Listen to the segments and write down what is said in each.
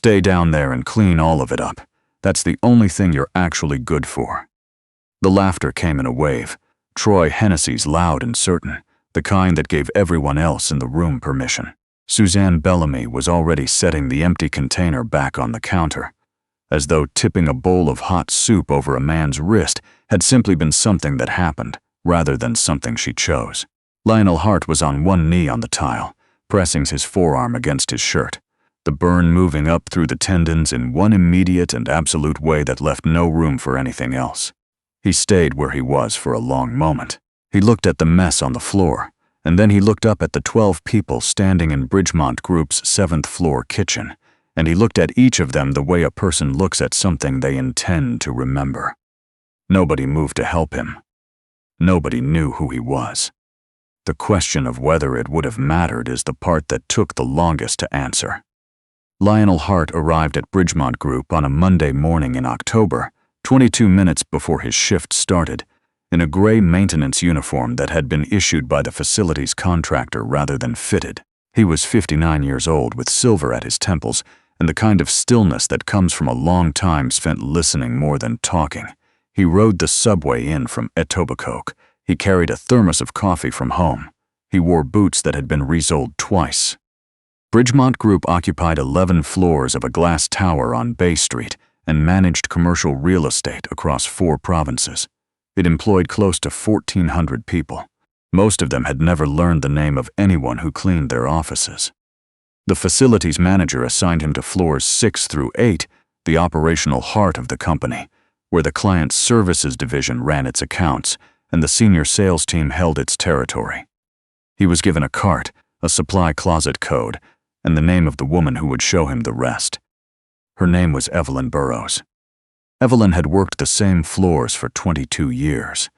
Stay down there and clean all of it up. That's the only thing you're actually good for." The laughter came in a wave. Troy Hennessy's loud and certain, the kind that gave everyone else in the room permission. Suzanne Bellamy was already setting the empty container back on the counter, as though tipping a bowl of hot soup over a man's wrist had simply been something that happened, rather than something she chose. Lionel Hart was on one knee on the tile, pressing his forearm against his shirt, the burn moving up through the tendons in one immediate and absolute way that left no room for anything else. He stayed where he was for a long moment. He looked at the mess on the floor, and then he looked up at the 12 people standing in Bridgemont Group's 7th floor kitchen, and he looked at each of them the way a person looks at something they intend to remember. Nobody moved to help him. Nobody knew who he was. The question of whether it would have mattered is the part that took the longest to answer. Lionel Hart arrived at Bridgemont Group on a Monday morning in October, 22 minutes before his shift started, in a gray maintenance uniform that had been issued by the facility's contractor rather than fitted. He was 59 years old with silver at his temples and the kind of stillness that comes from a long time spent listening more than talking. He rode the subway in from Etobicoke. He carried a thermos of coffee from home. He wore boots that had been resoled twice. Bridgemont Group occupied 11 floors of a glass tower on Bay Street and managed commercial real estate across 4 provinces. It employed close to 1,400 people. Most of them had never learned the name of anyone who cleaned their offices. The facilities manager assigned him to floors 6 through 8, the operational heart of the company, where the client services division ran its accounts and the senior sales team held its territory. He was given a cart, a supply closet code, and the name of the woman who would show him the rest. Her name was Evelyn Burrows. Evelyn had worked the same floors for 22 years,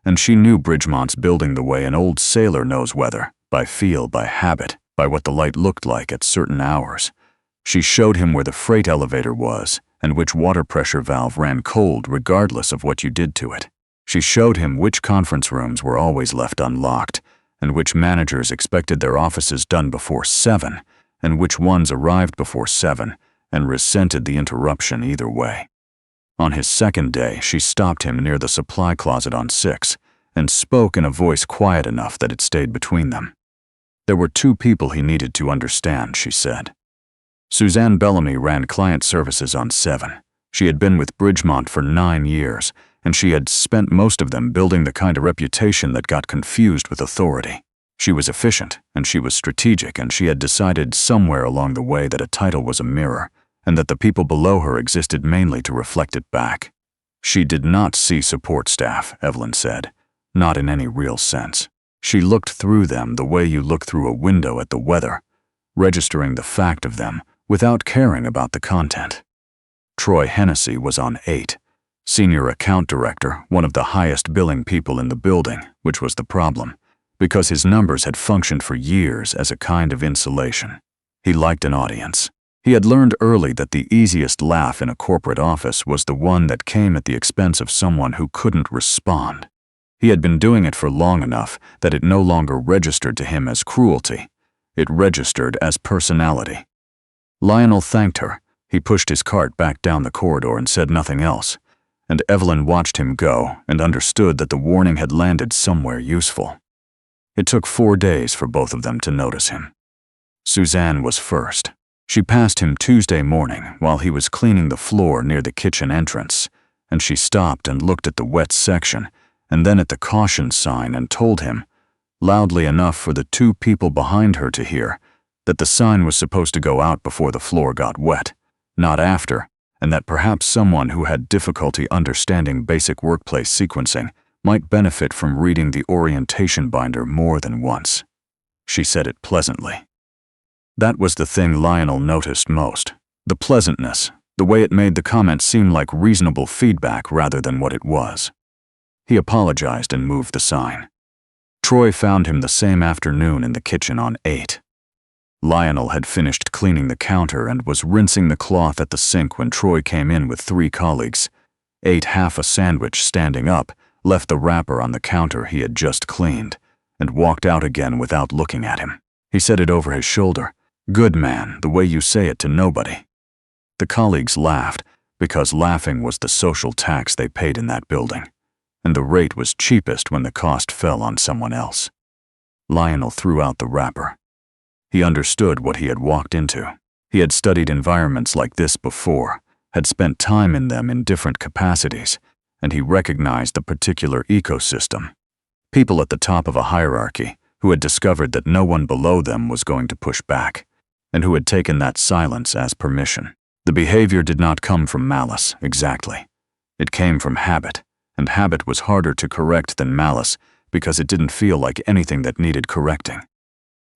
and she knew Bridgemont's building the way an old sailor knows weather, by feel, by habit, by what the light looked like at certain hours. She showed him where the freight elevator was and which water pressure valve ran cold regardless of what you did to it. She showed him which conference rooms were always left unlocked and which managers expected their offices done before 7 and which ones arrived before 7 and resented the interruption either way. On his second day, she stopped him near the supply closet on 6 and spoke in a voice quiet enough that it stayed between them. There were 2 people he needed to understand, she said. Suzanne Bellamy ran client services on 7. She had been with Bridgemont for 9 years, and she had spent most of them building the kind of reputation that got confused with authority. She was efficient, and she was strategic, and she had decided somewhere along the way that a title was a mirror, and that the people below her existed mainly to reflect it back. She did not see support staff, Evelyn said, not in any real sense. She looked through them the way you look through a window at the weather, registering the fact of them without caring about the content. Troy Hennessy was on 8, senior account director, one of the highest billing people in the building, which was the problem, because his numbers had functioned for years as a kind of insulation. He liked an audience. He had learned early that the easiest laugh in a corporate office was the one that came at the expense of someone who couldn't respond. He had been doing it for long enough that it no longer registered to him as cruelty. It registered as personality. Lionel thanked her. He pushed his cart back down the corridor and said nothing else, and Evelyn watched him go and understood that the warning had landed somewhere useful. It took 4 days for both of them to notice him. Suzanne was first. She passed him Tuesday morning while he was cleaning the floor near the kitchen entrance, and she stopped and looked at the wet section and then at the caution sign and told him, loudly enough for the 2 people behind her to hear, that the sign was supposed to go out before the floor got wet, not after, and that perhaps someone who had difficulty understanding basic workplace sequencing might benefit from reading the orientation binder more than once. She said it pleasantly. That was the thing Lionel noticed most, the pleasantness, the way it made the comment seem like reasonable feedback rather than what it was. He apologized and moved the sign. Troy found him the same afternoon in the kitchen on 8. Lionel had finished cleaning the counter and was rinsing the cloth at the sink when Troy came in with 3 colleagues, ate half a sandwich standing up, left the wrapper on the counter he had just cleaned, and walked out again without looking at him. He said it over his shoulder, "Good man, the way you say it to nobody." The colleagues laughed, because laughing was the social tax they paid in that building, and the rate was cheapest when the cost fell on someone else. Lionel threw out the wrapper. He understood what he had walked into. He had studied environments like this before, had spent time in them in different capacities, and he recognized the particular ecosystem. People at the top of a hierarchy who had discovered that no one below them was going to push back, and who had taken that silence as permission. The behavior did not come from malice, exactly. It came from habit, and habit was harder to correct than malice because it didn't feel like anything that needed correcting.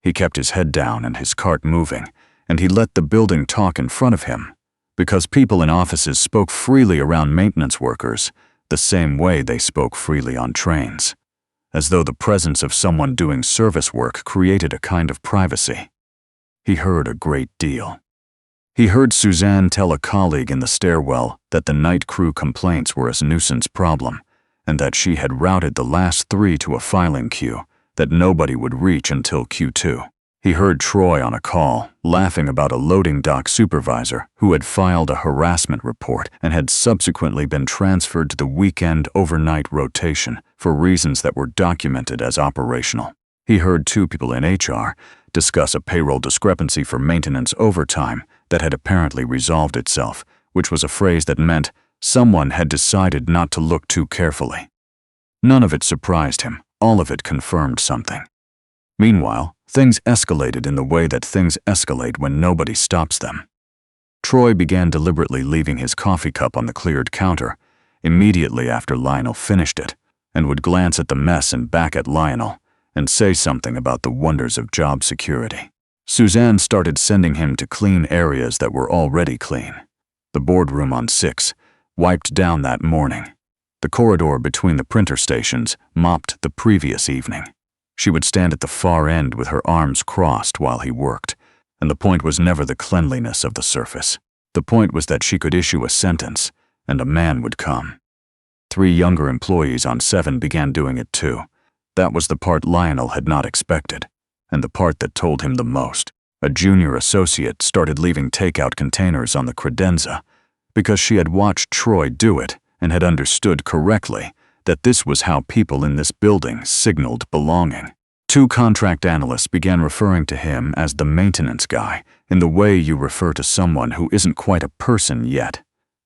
He kept his head down and his cart moving, and he let the building talk in front of him, because people in offices spoke freely around maintenance workers the same way they spoke freely on trains, as though the presence of someone doing service work created a kind of privacy. He heard a great deal. He heard Suzanne tell a colleague in the stairwell that the night crew complaints were a nuisance problem, and that she had routed the last 3 to a filing queue that nobody would reach until Q2. He heard Troy on a call, laughing about a loading dock supervisor who had filed a harassment report and had subsequently been transferred to the weekend overnight rotation for reasons that were documented as operational. He heard 2 people in HR discuss a payroll discrepancy for maintenance overtime that had apparently resolved itself, which was a phrase that meant someone had decided not to look too carefully. None of it surprised him. All of it confirmed something. Meanwhile, things escalated in the way that things escalate when nobody stops them. Troy began deliberately leaving his coffee cup on the cleared counter immediately after Lionel finished it, and would glance at the mess and back at Lionel and say something about the wonders of job security. Suzanne started sending him to clean areas that were already clean. The boardroom on 6, wiped down that morning. The corridor between the printer stations, mopped the previous evening. She would stand at the far end with her arms crossed while he worked, and the point was never the cleanliness of the surface. The point was that she could issue a sentence, and a man would come. 3 younger employees on 7 began doing it too. That was the part Lionel had not expected, and the part that told him the most. A junior associate started leaving takeout containers on the credenza because she had watched Troy do it and had understood correctly that this was how people in this building signaled belonging. 2 contract analysts began referring to him as the maintenance guy in the way you refer to someone who isn't quite a person yet,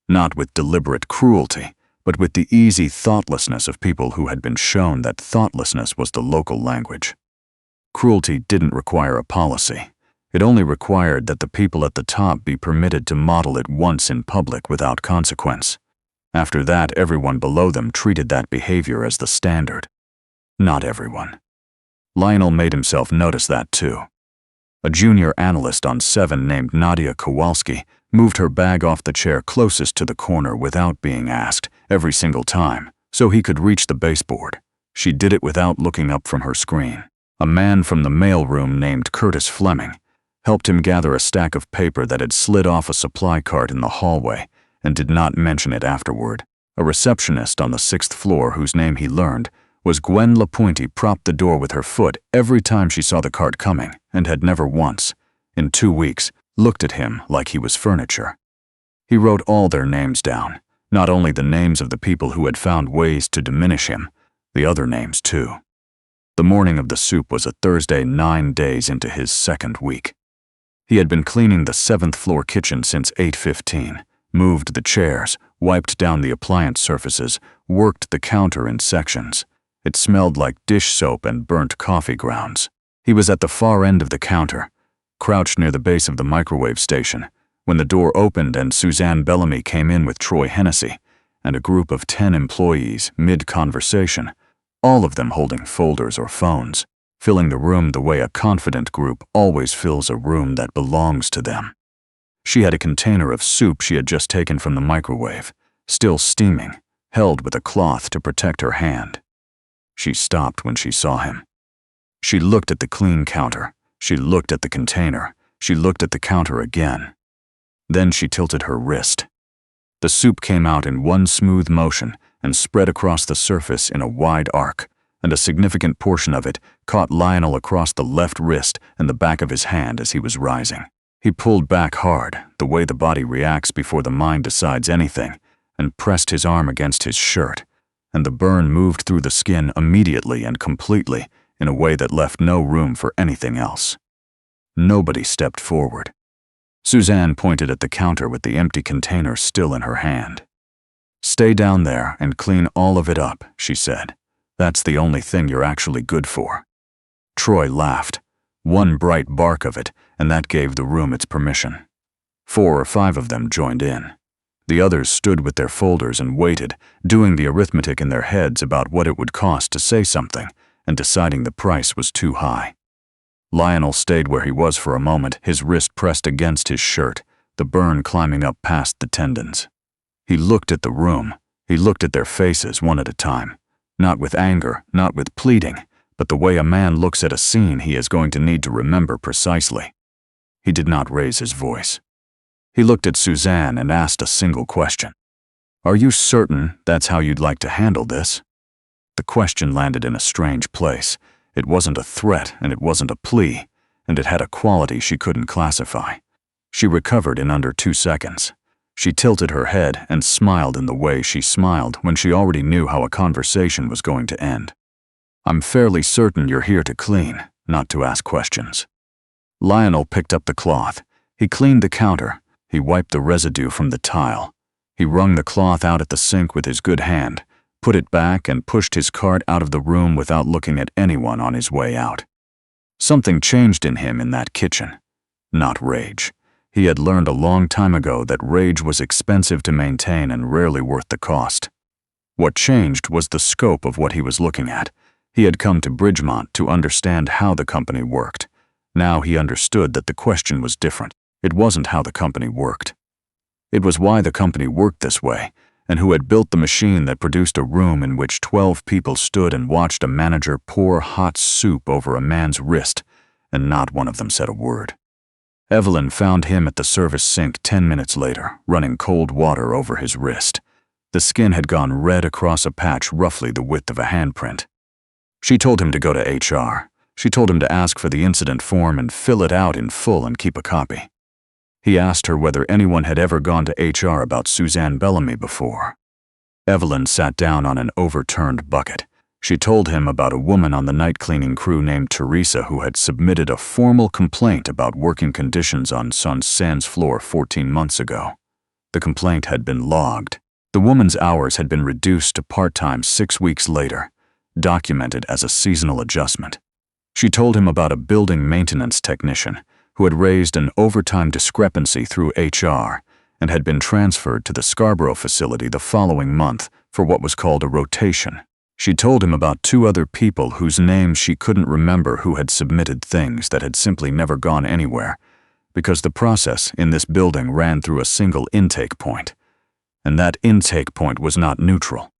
not with deliberate cruelty, but with the easy thoughtlessness of people who had been shown that thoughtlessness was the local language. Cruelty didn't require a policy. It only required that the people at the top be permitted to model it once in public without consequence. After that, everyone below them treated that behavior as the standard. Not everyone. Lionel made himself notice that too. A junior analyst on 7 named Nadia Kowalski moved her bag off the chair closest to the corner without being asked, every single time, so he could reach the baseboard. She did it without looking up from her screen. A man from the mailroom named Curtis Fleming helped him gather a stack of paper that had slid off a supply cart in the hallway and did not mention it afterward. A receptionist on the 6th floor whose name he learned was Gwen LaPointe propped the door with her foot every time she saw the cart coming and had never once, in 2 weeks, looked at him like he was furniture. He wrote all their names down, not only the names of the people who had found ways to diminish him, the other names too. The morning of the soup was a Thursday 9 days into his 2nd week. He had been cleaning the 7th floor kitchen since 8:15. Moved the chairs, wiped down the appliance surfaces, worked the counter in sections. It smelled like dish soap and burnt coffee grounds. He was at the far end of the counter, crouched near the base of the microwave station, when the door opened and Suzanne Bellamy came in with Troy Hennessy and a group of 10 employees mid-conversation, all of them holding folders or phones, filling the room the way a confident group always fills a room that belongs to them. She had a container of soup she had just taken from the microwave, still steaming, held with a cloth to protect her hand. She stopped when she saw him. She looked at the clean counter. She looked at the container. She looked at the counter again. Then she tilted her wrist. The soup came out in one smooth motion and spread across the surface in a wide arc, and a significant portion of it caught Lionel across the left wrist and the back of his hand as he was rising. He pulled back hard, the way the body reacts before the mind decides anything, and pressed his arm against his shirt, and the burn moved through the skin immediately and completely in a way that left no room for anything else. Nobody stepped forward. Suzanne pointed at the counter with the empty container still in her hand. "Stay down there and clean all of it up," she said. "That's the only thing you're actually good for." Troy laughed. One bright bark of it, and that gave the room its permission. 4 or 5 of them joined in. The others stood with their folders and waited, doing the arithmetic in their heads about what it would cost to say something, and deciding the price was too high. Lionel stayed where he was for a moment, his wrist pressed against his shirt, the burn climbing up past the tendons. He looked at the room. He looked at their faces one at a time. Not with anger, not with pleading, but the way a man looks at a scene he is going to need to remember precisely. He did not raise his voice. He looked at Suzanne and asked a single question. "Are you certain that's how you'd like to handle this?" The question landed in a strange place. It wasn't a threat and it wasn't a plea, and it had a quality she couldn't classify. She recovered in under 2 seconds. She tilted her head and smiled in the way she smiled when she already knew how a conversation was going to end. "I'm fairly certain you're here to clean, not to ask questions." Lionel picked up the cloth. He cleaned the counter. He wiped the residue from the tile. He wrung the cloth out at the sink with his good hand, put it back and pushed his cart out of the room without looking at anyone on his way out. Something changed in him in that kitchen. Not rage. He had learned a long time ago that rage was expensive to maintain and rarely worth the cost. What changed was the scope of what he was looking at. He had come to Bridgemont to understand how the company worked. Now he understood that the question was different. It wasn't how the company worked. It was why the company worked this way, and who had built the machine that produced a room in which 12 people stood and watched a manager pour hot soup over a man's wrist, and not one of them said a word. Evelyn found him at the service sink 10 minutes later, running cold water over his wrist. The skin had gone red across a patch roughly the width of a handprint. She told him to go to HR. She told him to ask for the incident form and fill it out in full and keep a copy. He asked her whether anyone had ever gone to HR about Suzanne Bellamy before. Evelyn sat down on an overturned bucket. She told him about a woman on the night cleaning crew named Teresa who had submitted a formal complaint about working conditions on Sands floor 14 months ago. The complaint had been logged. The woman's hours had been reduced to part-time 6 weeks later, documented as a seasonal adjustment. She told him about a building maintenance technician who had raised an overtime discrepancy through HR and had been transferred to the Scarborough facility the following month for what was called a rotation. She told him about 2 other people whose names she couldn't remember who had submitted things that had simply never gone anywhere, because the process in this building ran through a single intake point, and that intake point was not neutral.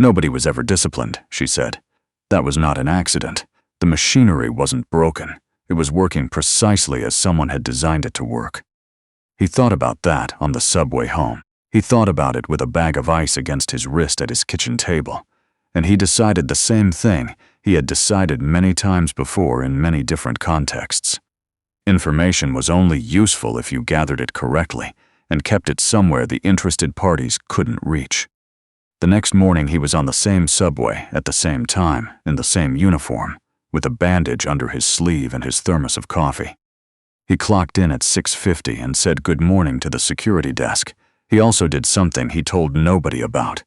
Nobody was ever disciplined, she said. That was not an accident. The machinery wasn't broken. It was working precisely as someone had designed it to work. He thought about that on the subway home. He thought about it with a bag of ice against his wrist at his kitchen table. And he decided the same thing he had decided many times before in many different contexts. Information was only useful if you gathered it correctly and kept it somewhere the interested parties couldn't reach. The next morning he was on the same subway at the same time, in the same uniform, with a bandage under his sleeve and his thermos of coffee. He clocked in at 6:50 and said good morning to the security desk. He also did something he told nobody about.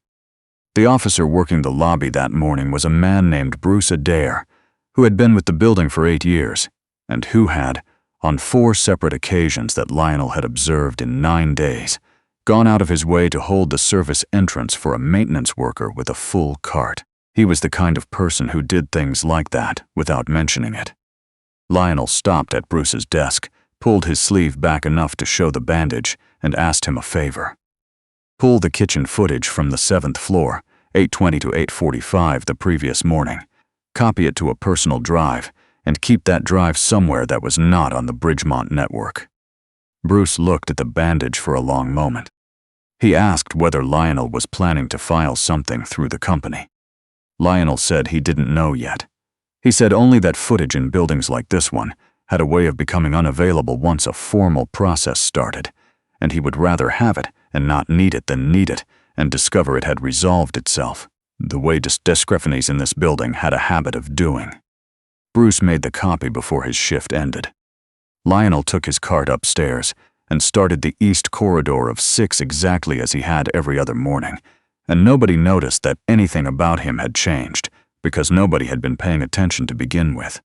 The officer working the lobby that morning was a man named Bruce Adair, who had been with the building for 8 years, and who had, on 4 separate occasions that Lionel had observed in 9 days, gone out of his way to hold the service entrance for a maintenance worker with a full cart. He was the kind of person who did things like that without mentioning it. Lionel stopped at Bruce's desk, pulled his sleeve back enough to show the bandage, and asked him a favor. Pull the kitchen footage from the 7th floor, 8:20 to 8:45 the previous morning. Copy it to a personal drive, and keep that drive somewhere that was not on the Bridgemont network. Bruce looked at the bandage for a long moment. He asked whether Lionel was planning to file something through the company. Lionel said he didn't know yet. He said only that footage in buildings like this one, had a way of becoming unavailable once a formal process started, and he would rather have it and not need it than need it and discover it had resolved itself, the way Descrefines in this building had a habit of doing. Bruce made the copy before his shift ended. Lionel took his cart upstairs and started the east corridor of 6 exactly as he had every other morning, and nobody noticed that anything about him had changed because nobody had been paying attention to begin with.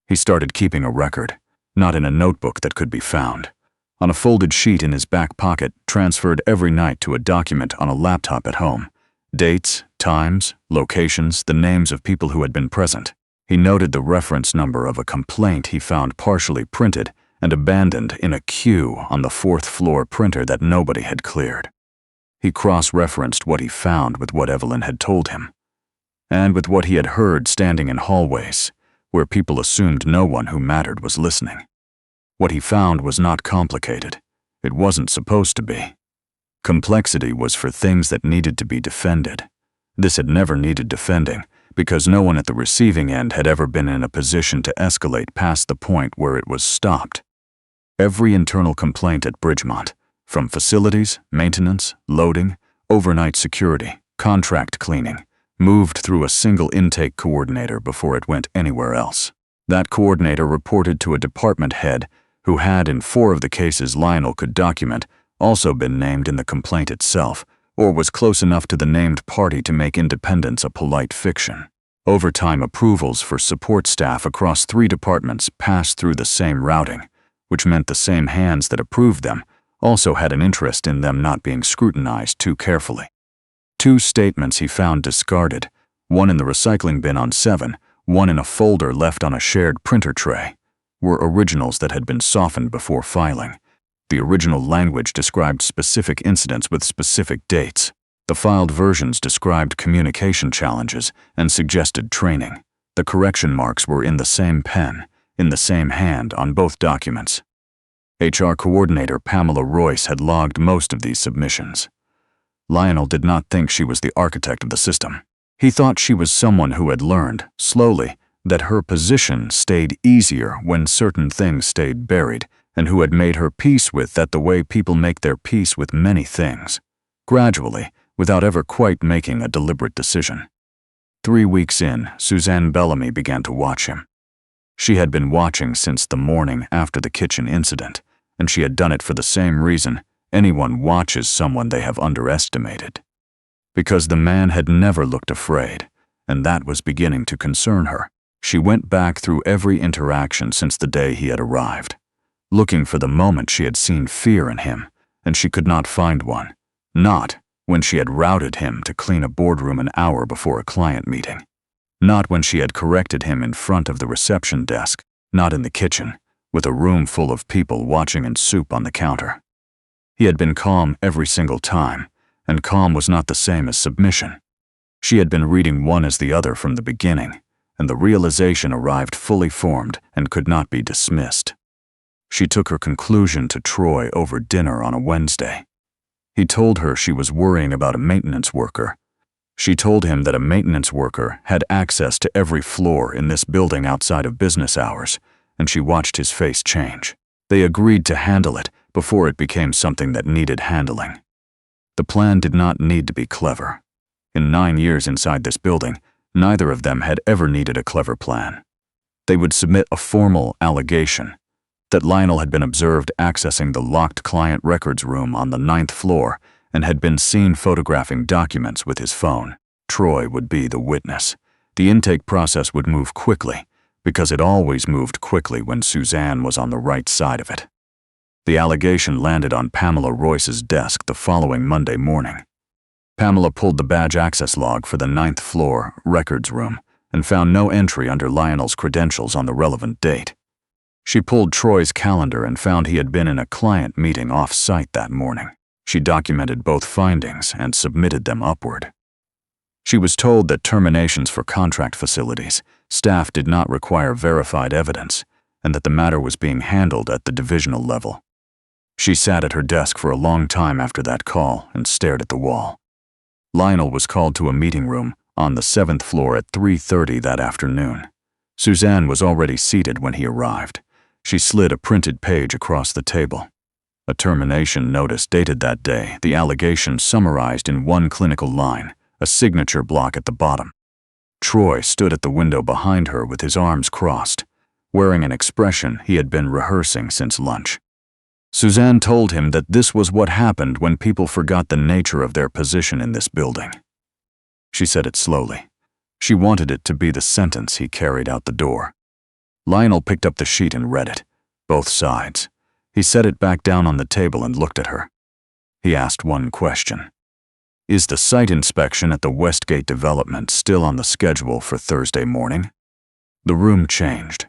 He started keeping a record, not in a notebook that could be found, on a folded sheet in his back pocket, transferred every night to a document on a laptop at home. Dates, times, locations, the names of people who had been present. He noted the reference number of a complaint he found partially printed and abandoned in a queue on the 4th floor printer that nobody had cleared. He cross-referenced what he found with what Evelyn had told him, and with what he had heard standing in hallways, where people assumed no one who mattered was listening. What he found was not complicated. It wasn't supposed to be. Complexity was for things that needed to be defended. This had never needed defending, because no one at the receiving end had ever been in a position to escalate past the point where it was stopped. Every internal complaint at Bridgemont, from facilities, maintenance, loading, overnight security, contract cleaning, moved through a single intake coordinator before it went anywhere else. That coordinator reported to a department head who had, in 4 of the cases Lionel could document, also been named in the complaint itself, or was close enough to the named party to make independence a polite fiction. Overtime approvals for support staff across 3 departments passed through the same routing, which meant the same hands that approved them also had an interest in them not being scrutinized too carefully. 2 statements he found discarded, one in the recycling bin on 7, one in a folder left on a shared printer tray, were originals that had been softened before filing. The original language described specific incidents with specific dates. The filed versions described communication challenges and suggested training. The correction marks were in the same pen, in the same hand on both documents. HR coordinator Pamela Royce had logged most of these submissions. Lionel did not think she was the architect of the system. He thought she was someone who had learned, slowly, that her position stayed easier when certain things stayed buried, and who had made her peace with that the way people make their peace with many things, gradually, without ever quite making a deliberate decision. 3 weeks in, Suzanne Bellamy began to watch him. She had been watching since the morning after the kitchen incident, and she had done it for the same reason anyone watches someone they have underestimated. Because the man had never looked afraid, and that was beginning to concern her. She went back through every interaction since the day he had arrived, looking for the moment she had seen fear in him, and she could not find one. Not when she had routed him to clean a boardroom an hour before a client meeting. Not when she had corrected him in front of the reception desk. Not in the kitchen, with a room full of people watching and soup on the counter. He had been calm every single time, and calm was not the same as submission. She had been reading one as the other from the beginning, and the realization arrived fully formed and could not be dismissed. She took her conclusion to Troy over dinner on a Wednesday. He told her she was worrying about a maintenance worker. She told him that a maintenance worker had access to every floor in this building outside of business hours, and she watched his face change. They agreed to handle it before it became something that needed handling. The plan did not need to be clever. In 9 years inside this building, neither of them had ever needed a clever plan. They would submit a formal allegation that Lionel had been observed accessing the locked client records room on the 9th floor and had been seen photographing documents with his phone. Troy would be the witness. The intake process would move quickly, because it always moved quickly when Suzanne was on the right side of it. The allegation landed on Pamela Royce's desk the following Monday morning. Pamela pulled the badge access log for the 9th floor records room and found no entry under Lionel's credentials on the relevant date. She pulled Troy's calendar and found he had been in a client meeting off-site that morning. She documented both findings and submitted them upward. She was told that terminations for contract facilities, staff did not require verified evidence, and that the matter was being handled at the divisional level. She sat at her desk for a long time after that call and stared at the wall. Lionel was called to a meeting room on the 7th floor at 3:30 that afternoon. Suzanne was already seated when he arrived. She slid a printed page across the table. A termination notice dated that day, the allegations summarized in one clinical line, a signature block at the bottom. Troy stood at the window behind her with his arms crossed, wearing an expression he had been rehearsing since lunch. Suzanne told him that this was what happened when people forgot the nature of their position in this building. She said it slowly. She wanted it to be the sentence he carried out the door. Lionel picked up the sheet and read it, both sides. He set it back down on the table and looked at her. He asked one question. Is the site inspection at the Westgate development still on the schedule for Thursday morning? The room changed.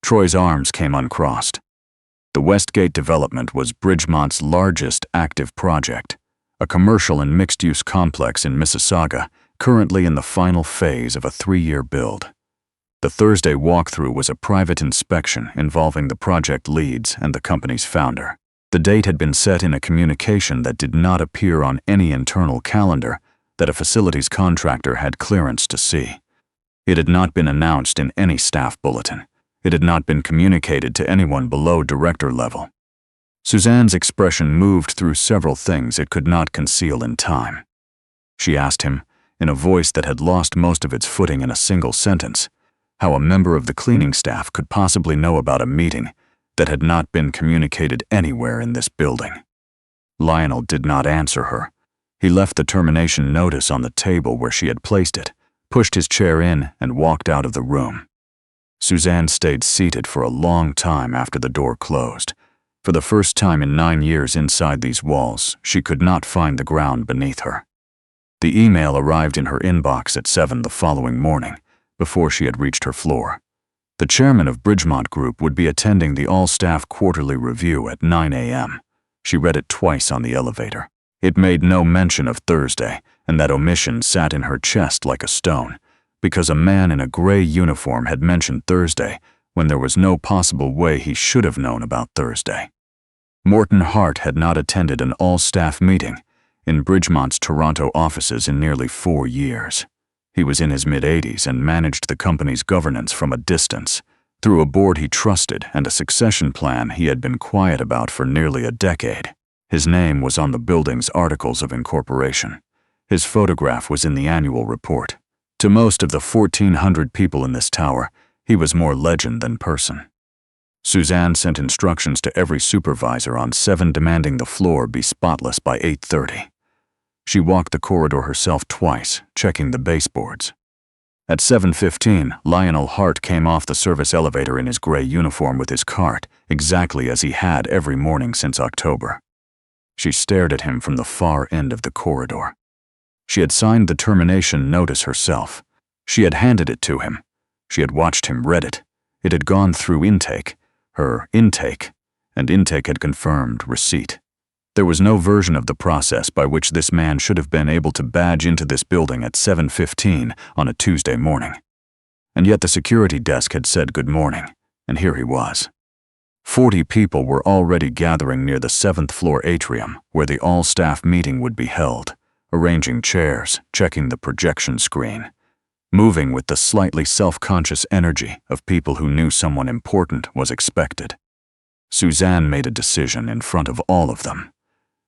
Troy's arms came uncrossed. The Westgate development was Bridgemont's largest active project, a commercial and mixed-use complex in Mississauga, currently in the final phase of a 3-year build. The Thursday walkthrough was a private inspection involving the project leads and the company's founder. The date had been set in a communication that did not appear on any internal calendar that a facilities contractor had clearance to see. It had not been announced in any staff bulletin. It had not been communicated to anyone below director level. Suzanne's expression moved through several things it could not conceal in time. She asked him, in a voice that had lost most of its footing in a single sentence, how a member of the cleaning staff could possibly know about a meeting that had not been communicated anywhere in this building. Lionel did not answer her. He left the termination notice on the table where she had placed it, pushed his chair in, and walked out of the room. Suzanne stayed seated for a long time after the door closed. For the first time in 9 years inside these walls, she could not find the ground beneath her. The email arrived in her inbox at 7 the following morning, before she had reached her floor. The chairman of Bridgemont Group would be attending the all-staff quarterly review at 9 a.m. She read it twice on the elevator. It made no mention of Thursday, and that omission sat in her chest like a stone, because a man in a gray uniform had mentioned Thursday when there was no possible way he should have known about Thursday. Morton Hart had not attended an all-staff meeting in Bridgemont's Toronto offices in nearly 4 years. He was in his mid-80s and managed the company's governance from a distance, through a board he trusted and a succession plan he had been quiet about for nearly a decade. His name was on the building's articles of incorporation. His photograph was in the annual report. To most of the 1,400 people in this tower, he was more legend than person. Suzanne sent instructions to every supervisor on 7 demanding the floor be spotless by 8:30. She walked the corridor herself twice, checking the baseboards. At 7:15, Lionel Hart came off the service elevator in his gray uniform with his cart, exactly as he had every morning since October. She stared at him from the far end of the corridor. She had signed the termination notice herself. She had handed it to him. She had watched him read it. It had gone through intake, her intake, and intake had confirmed receipt. There was no version of the process by which this man should have been able to badge into this building at 7:15 on a Tuesday morning. And yet the security desk had said good morning, and here he was. 40 people were already gathering near the 7th floor atrium where the all-staff meeting would be held, arranging chairs, checking the projection screen, moving with the slightly self-conscious energy of people who knew someone important was expected. Suzanne made a decision in front of all of them.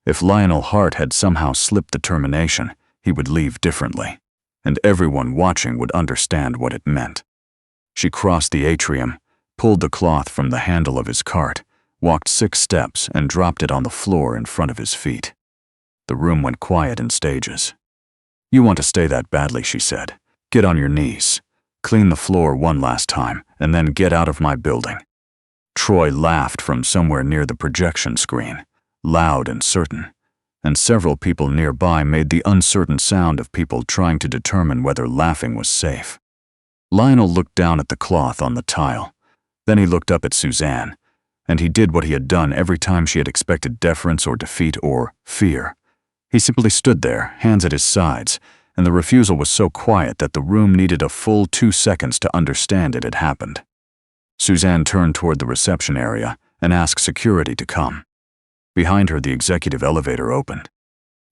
If Lionel Hart had somehow slipped the termination, he would leave differently, and everyone watching would understand what it meant. She crossed the atrium, pulled the cloth from the handle of his cart, walked 6 steps, and dropped it on the floor in front of his feet. The room went quiet in stages. "You want to stay that badly," she said. "Get on your knees. Clean the floor one last time, and then get out of my building." Troy laughed from somewhere near the projection screen, loud and certain, and several people nearby made the uncertain sound of people trying to determine whether laughing was safe. Lionel looked down at the cloth on the tile. Then he looked up at Suzanne, and he did what he had done every time she had expected deference or defeat or fear. He simply stood there, hands at his sides, and the refusal was so quiet that the room needed a full 2 seconds to understand it had happened. Suzanne turned toward the reception area and asked security to come. Behind her, the executive elevator opened.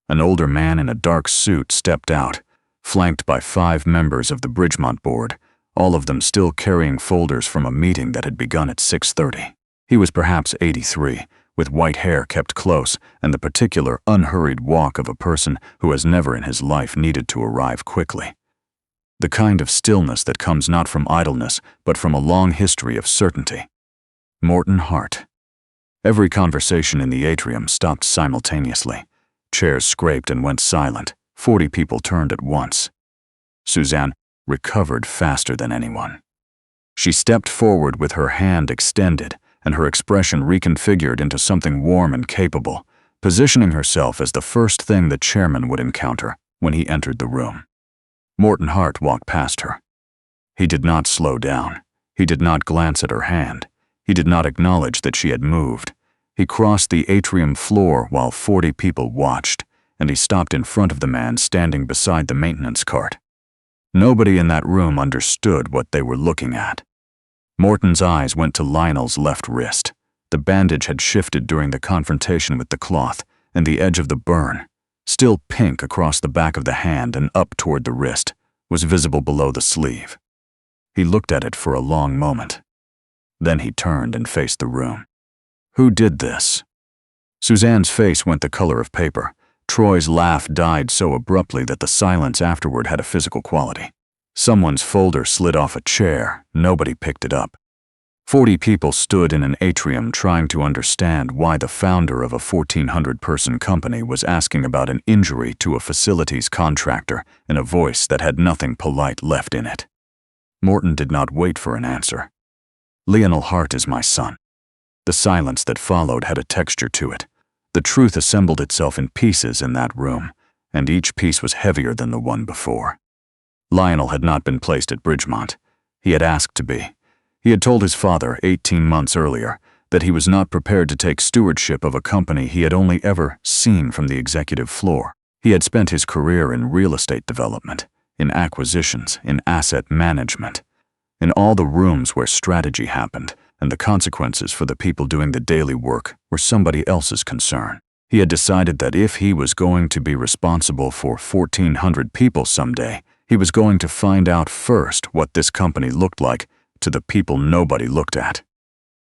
An older man in a dark suit stepped out, flanked by 5 members of the Bridgemont board, all of them still carrying folders from a meeting that had begun at 6:30. He was perhaps 83, with white hair kept close and the particular unhurried walk of a person who has never in his life needed to arrive quickly. The kind of stillness that comes not from idleness, but from a long history of certainty. Morton Hart. Every conversation in the atrium stopped simultaneously. Chairs scraped and went silent. 40 people turned at once. Suzanne recovered faster than anyone. She stepped forward with her hand extended and her expression reconfigured into something warm and capable, positioning herself as the first thing the chairman would encounter when he entered the room. Morton Hart walked past her. He did not slow down. He did not glance at her hand. He did not acknowledge that she had moved. He crossed the atrium floor while 40 people watched, and he stopped in front of the man standing beside the maintenance cart. Nobody in that room understood what they were looking at. Morton's eyes went to Lionel's left wrist. The bandage had shifted during the confrontation with the cloth, and the edge of the burn, still pink across the back of the hand and up toward the wrist, was visible below the sleeve. He looked at it for a long moment. Then he turned and faced the room. Who did this? Suzanne's face went the color of paper. Troy's laugh died so abruptly that the silence afterward had a physical quality. Someone's folder slid off a chair. Nobody picked it up. 40 people stood in an atrium trying to understand why the founder of a 1,400-person company was asking about an injury to a facilities contractor in a voice that had nothing polite left in it. Morton did not wait for an answer. Lionel Hart is my son. The silence that followed had a texture to it. The truth assembled itself in pieces in that room, and each piece was heavier than the one before. Lionel had not been placed at Bridgemont. He had asked to be. He had told his father 18 months earlier that he was not prepared to take stewardship of a company he had only ever seen from the executive floor. He had spent his career in real estate development, in acquisitions, in asset management, in all the rooms where strategy happened, and the consequences for the people doing the daily work were somebody else's concern. He had decided that if he was going to be responsible for 1,400 people someday, he was going to find out first what this company looked like to the people nobody looked at.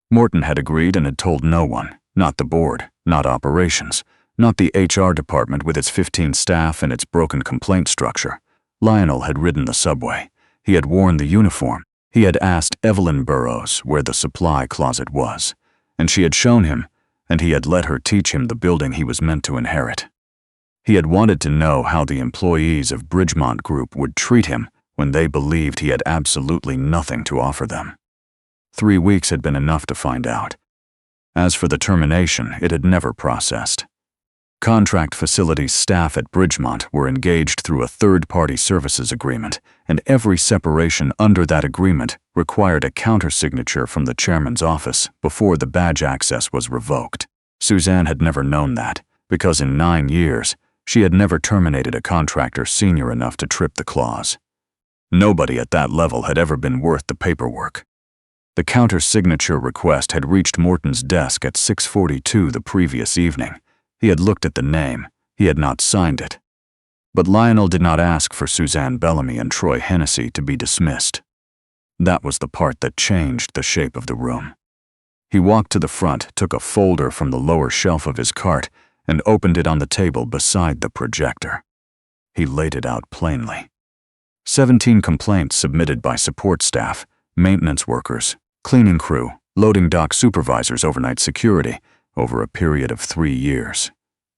Morton had agreed and had told no one, not the board, not operations, not the HR department with its 15 staff and its broken complaint structure. Lionel had ridden the subway. He had worn the uniform. He had asked Evelyn Burrows where the supply closet was, and she had shown him, and he had let her teach him the building he was meant to inherit. He had wanted to know how the employees of Bridgemont Group would treat him when they believed he had absolutely nothing to offer them. 3 weeks had been enough to find out. As for the termination, it had never processed. Contract facilities staff at Bridgemont were engaged through a third-party services agreement, and every separation under that agreement required a countersignature from the chairman's office before the badge access was revoked. Suzanne had never known that, because in 9 years, she had never terminated a contractor senior enough to trip the clause. Nobody at that level had ever been worth the paperwork. The counter-signature request had reached Morton's desk at 6:42 the previous evening. He had looked at the name. He had not signed it. But Lionel did not ask for Suzanne Bellamy and Troy Hennessy to be dismissed. That was the part that changed the shape of the room. He walked to the front, took a folder from the lower shelf of his cart, and opened it on the table beside the projector. He laid it out plainly. 17 complaints submitted by support staff, maintenance workers, cleaning crew, loading dock supervisors, overnight security, over a period of 3 years.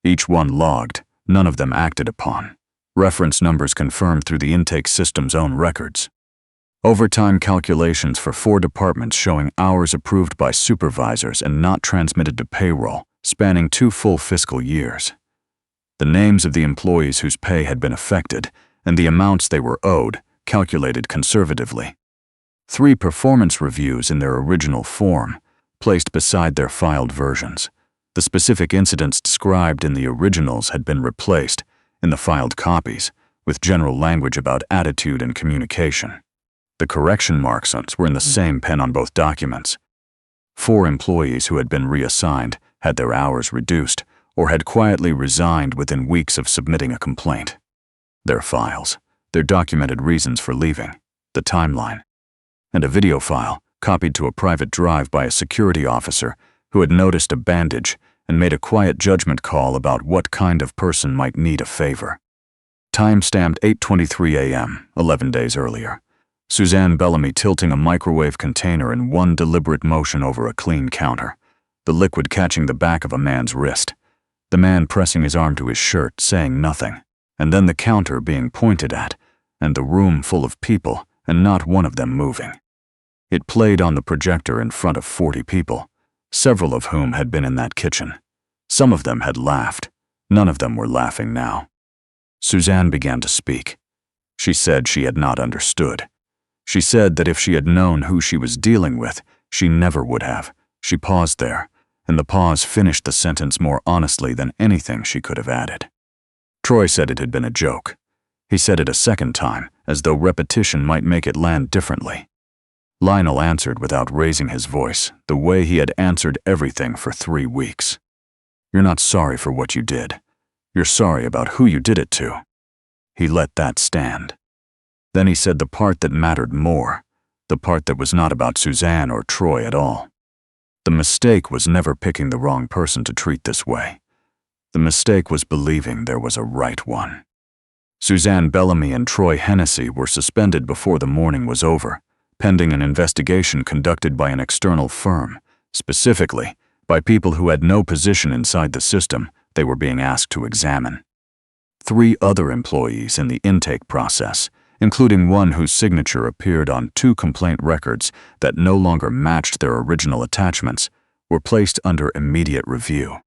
Each one logged, none of them acted upon. Reference numbers confirmed through the intake system's own records. Overtime calculations for 4 departments showing hours approved by supervisors and not transmitted to payroll, spanning 2 full fiscal years. The names of the employees whose pay had been affected, and the amounts they were owed, calculated conservatively. 3 performance reviews in their original form, placed beside their filed versions. The specific incidents described in the originals had been replaced, in the filed copies, with general language about attitude and communication. The correction marks were in the same pen on both documents. 4 employees who had been reassigned had their hours reduced or had quietly resigned within weeks of submitting a complaint. Their files, their documented reasons for leaving, the timeline, and a video file copied to a private drive by a security officer who had noticed a bandage and made a quiet judgment call about what kind of person might need a favor. Time-stamped 8:23 a.m., 11 days earlier. Suzanne Bellamy tilting a microwave container in one deliberate motion over a clean counter, the liquid catching the back of a man's wrist, the man pressing his arm to his shirt, saying nothing, and then the counter being pointed at, and the room full of people, and not one of them moving. It played on the projector in front of 40 people, several of whom had been in that kitchen. Some of them had laughed. None of them were laughing now. Suzanne began to speak. She said she had not understood. She said that if she had known who she was dealing with, she never would have. She paused there, and the pause finished the sentence more honestly than anything she could have added. Troy said it had been a joke. He said it a second time, as though repetition might make it land differently. Lionel answered without raising his voice, the way he had answered everything for 3 weeks. "You're not sorry for what you did. You're sorry about who you did it to." He let that stand. Then he said the part that mattered more, the part that was not about Suzanne or Troy at all. The mistake was never picking the wrong person to treat this way. The mistake was believing there was a right one. Suzanne Bellamy and Troy Hennessy were suspended before the morning was over, pending an investigation conducted by an external firm, specifically by people who had no position inside the system they were being asked to examine. 3 other employees in the intake process, including one whose signature appeared on 2 complaint records that no longer matched their original attachments, were placed under immediate review.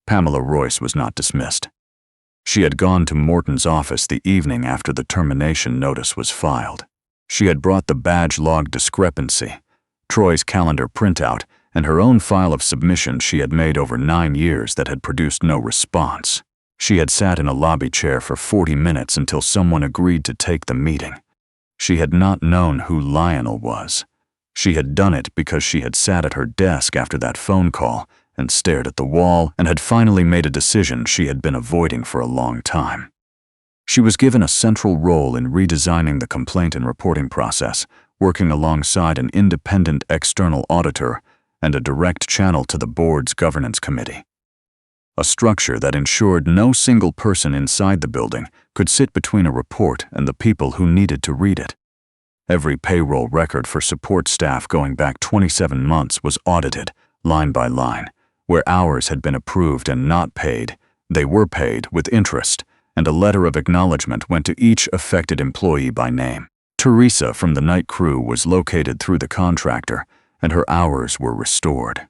Pamela Royce was not dismissed. She had gone to Morton's office the evening after the termination notice was filed. She had brought the badge log discrepancy, Troy's calendar printout, and her own file of submissions she had made over 9 years that had produced no response. She had sat in a lobby chair for 40 minutes until someone agreed to take the meeting. She had not known who Lionel was. She had done it because she had sat at her desk after that phone call and stared at the wall and had finally made a decision she had been avoiding for a long time. She was given a central role in redesigning the complaint and reporting process, working alongside an independent external auditor and a direct channel to the board's governance committee. A structure that ensured no single person inside the building could sit between a report and the people who needed to read it. Every payroll record for support staff going back 27 months was audited, line by line. Where hours had been approved and not paid, they were paid with interest, and a letter of acknowledgement went to each affected employee by name. Teresa from the night crew was located through the contractor, and her hours were restored.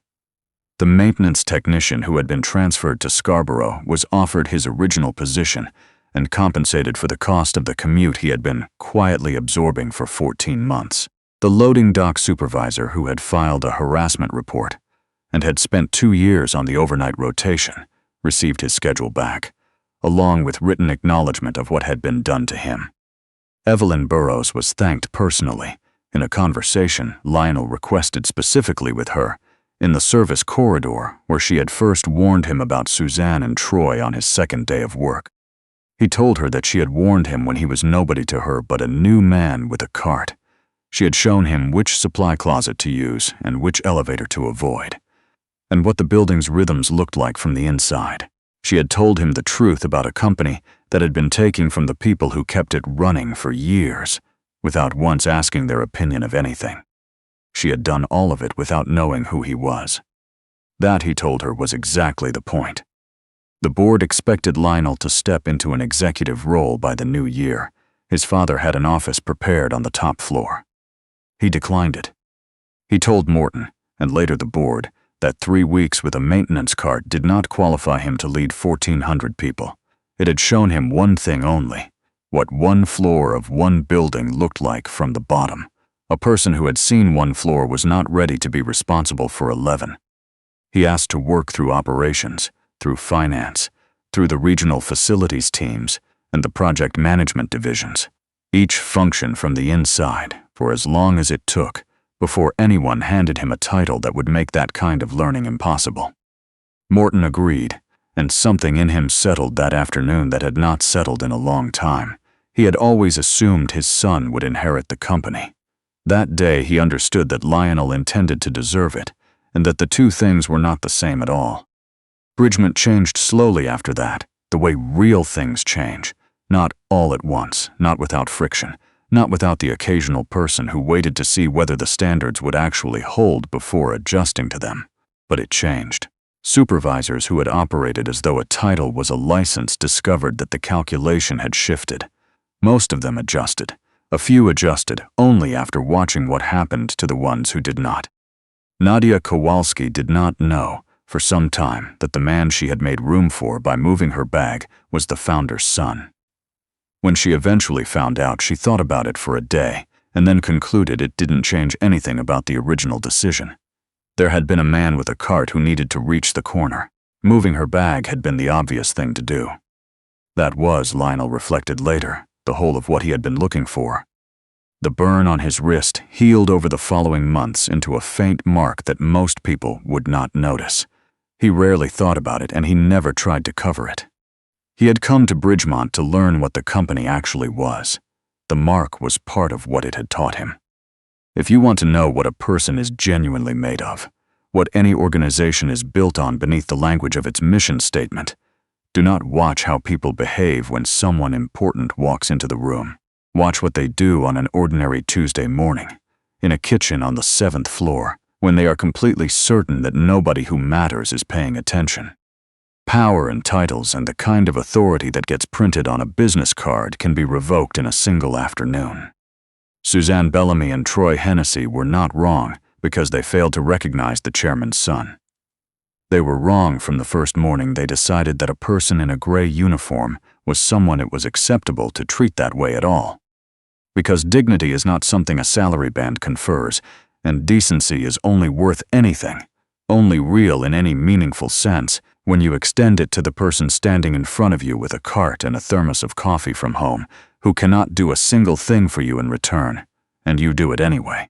The maintenance technician who had been transferred to Scarborough was offered his original position and compensated for the cost of the commute he had been quietly absorbing for 14 months. The loading dock supervisor who had filed a harassment report and had spent 2 years on the overnight rotation received his schedule back, along with written acknowledgement of what had been done to him. Evelyn Burrows was thanked personally. In a conversation Lionel requested specifically with her, in the service corridor where she had first warned him about Suzanne and Troy on his 2nd day of work. He told her that she had warned him when he was nobody to her but a new man with a cart. She had shown him which supply closet to use and which elevator to avoid, and what the building's rhythms looked like from the inside. She had told him the truth about a company that had been taking from the people who kept it running for years, without once asking their opinion of anything. She had done all of it without knowing who he was. That, he told her, was exactly the point. The board expected Lionel to step into an executive role by the new year. His father had an office prepared on the top floor. He declined it. He told Morton, and later the board, that 3 weeks with a maintenance cart did not qualify him to lead 1,400 people. It had shown him one thing only, what one floor of one building looked like from the bottom. A person who had seen one floor was not ready to be responsible for 11. He asked to work through operations, through finance, through the regional facilities teams, and the project management divisions. Each function from the inside, for as long as it took, before anyone handed him a title that would make that kind of learning impossible. Morton agreed, and something in him settled that afternoon that had not settled in a long time. He had always assumed his son would inherit the company. That day he understood that Lionel intended to deserve it, and that the two things were not the same at all. Bridgemont changed slowly after that, the way real things change, not all at once, not without friction, not without the occasional person who waited to see whether the standards would actually hold before adjusting to them. But it changed. Supervisors who had operated as though a title was a license discovered that the calculation had shifted. Most of them adjusted. A few adjusted only after watching what happened to the ones who did not. Nadia Kowalski did not know, for some time, that the man she had made room for by moving her bag was the founder's son. When she eventually found out, she thought about it for a day, and then concluded it didn't change anything about the original decision. There had been a man with a cart who needed to reach the corner. Moving her bag had been the obvious thing to do. That was, Lionel reflected later, the whole of what he had been looking for. The burn on his wrist healed over the following months into a faint mark that most people would not notice. He rarely thought about it, and he never tried to cover it. He had come to Bridgemont to learn what the company actually was. The mark was part of what it had taught him. If you want to know what a person is genuinely made of, what any organization is built on beneath the language of its mission statement, do not watch how people behave when someone important walks into the room. Watch what they do on an ordinary Tuesday morning, in a kitchen on the 7th floor, when they are completely certain that nobody who matters is paying attention. Power and titles and the kind of authority that gets printed on a business card can be revoked in a single afternoon. Suzanne Bellamy and Troy Hennessy were not wrong because they failed to recognize the chairman's son. They were wrong from the first morning they decided that a person in a gray uniform was someone it was acceptable to treat that way at all. Because dignity is not something a salary band confers, and decency is only worth anything, only real in any meaningful sense, when you extend it to the person standing in front of you with a cart and a thermos of coffee from home, who cannot do a single thing for you in return, and you do it anyway.